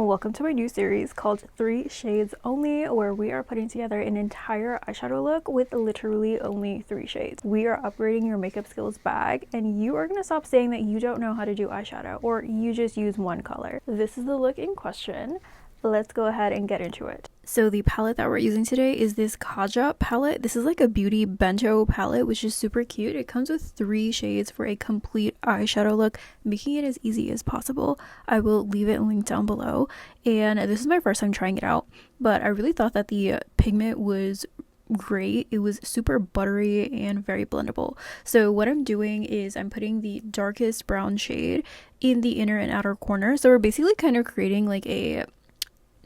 welcome to my new series called 3 Shades Only, where we are putting together an entire eyeshadow look with literally only 3 shades. We are upgrading your makeup skills bag, and you are going to stop saying that you don't know how to do eyeshadow or you just use one color. This is the look in question. Let's go ahead and get into it. So the palette that we're using today is this Kaja palette. This is like a beauty bento palette, which is super cute. It comes with 3 shades for a complete eyeshadow look, making it as easy as possible. I will leave it linked down below. And this is my first time trying it out, but I really thought that the pigment was great. It was super buttery and very blendable. So what I'm doing is I'm putting the darkest brown shade in the inner and outer corner. So we're basically kind of creating like a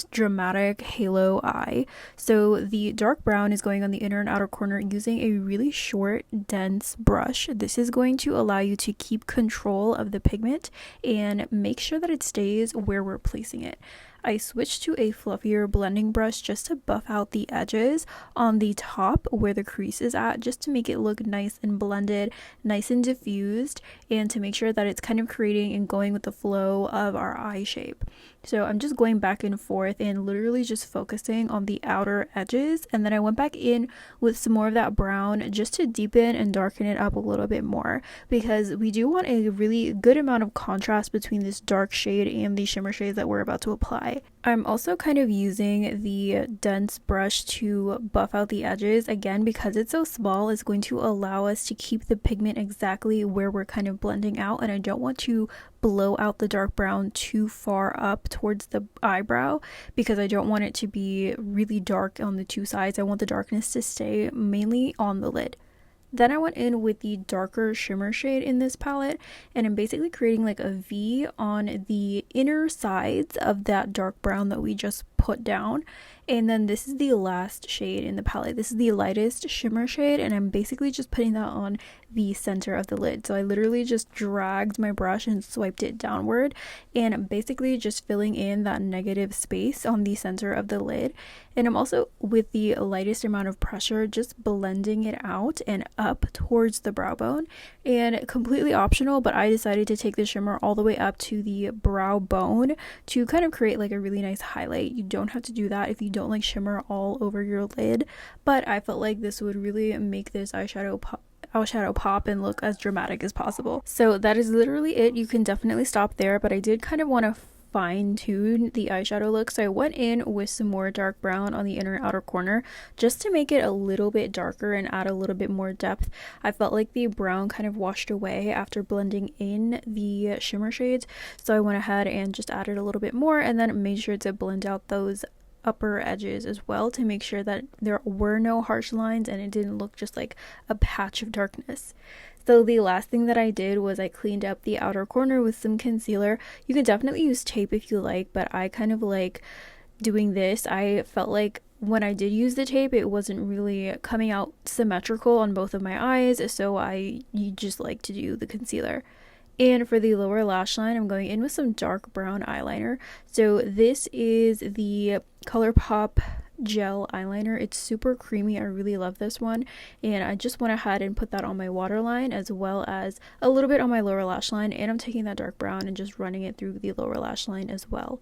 dramatic halo eye. So the dark brown is going on the inner and outer corner using a really short, dense brush. This is going to allow you to keep control of the pigment and make sure that it stays where we're placing it. I switched to a fluffier blending brush just to buff out the edges on the top where the crease is at, just to make it look nice and blended, nice and diffused, and to make sure that it's kind of creating and going with the flow of our eye shape. So I'm just going back and forth and literally just focusing on the outer edges, and then I went back in with some more of that brown just to deepen and darken it up a little bit more, because we do want a really good amount of contrast between this dark shade and the shimmer shades that we're about to apply. I'm also kind of using the dense brush to buff out the edges. Again, because it's so small, it's going to allow us to keep the pigment exactly where we're kind of blending out, and I don't want to blow out the dark brown too far up towards the eyebrow because I don't want it to be really dark on the two sides. I want the darkness to stay mainly on the lid. Then I went in with the darker shimmer shade in this palette, and I'm basically creating like a V on the inner sides of that dark brown that we just put down. And then this is the last shade in the palette. This is the lightest shimmer shade, and I'm basically just putting that on the center of the lid. So I literally just dragged my brush and swiped it downward, and I'm basically just filling in that negative space on the center of the lid. And I'm also, with the lightest amount of pressure, just blending it out and up towards the brow bone. And completely optional, but I decided to take the shimmer all the way up to the brow bone to kind of create like a really nice highlight. You don't have to do that if you don't like shimmer all over your lid, but I felt like this would really make this eyeshadow pop and look as dramatic as possible. So that is literally it. You can definitely stop there, but I did kind of want to fine tune the eyeshadow look, so I went in with some more dark brown on the inner and outer corner just to make it a little bit darker and add a little bit more depth. I felt like the brown kind of washed away after blending in the shimmer shades, so I went ahead and just added a little bit more, and then made sure to blend out those upper edges as well to make sure that there were no harsh lines and it didn't look just like a patch of darkness. So the last thing that I did was I cleaned up the outer corner with some concealer. You can definitely use tape if you like, but I kind of like doing this. I felt like when I did use the tape, it wasn't really coming out symmetrical on both of my eyes, so you just like to do the concealer. And for the lower lash line, I'm going in with some dark brown eyeliner. So this is the ColourPop gel eyeliner. It's super creamy. I really love this one, and I just went ahead and put that on my waterline as well as a little bit on my lower lash line, and I'm taking that dark brown and just running it through the lower lash line as well.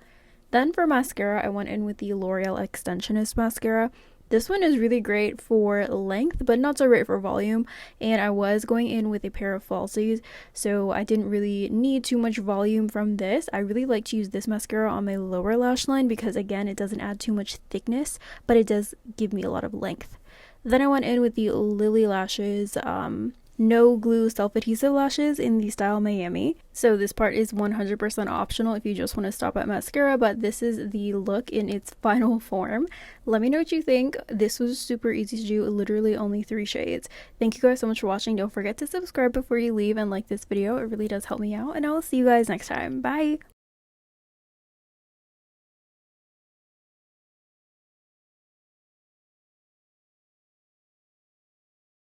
Then for mascara, I went in with the L'Oreal Extensionist mascara. This one is really great for length, but not so great for volume, and I was going in with a pair of falsies, so I didn't really need too much volume from this. I really like to use this mascara on my lower lash line because, again, it doesn't add too much thickness, but it does give me a lot of length. Then I went in with the Lily Lashes no glue self-adhesive lashes in the style Miami. So this part is 100% optional if you just want to stop at mascara, but this is the look in its final form. Let me know what you think. This was super easy to do, literally only 3 shades. Thank you guys so much for watching. Don't forget to subscribe before you leave and like this video. It really does help me out, and I will see you guys next time. Bye!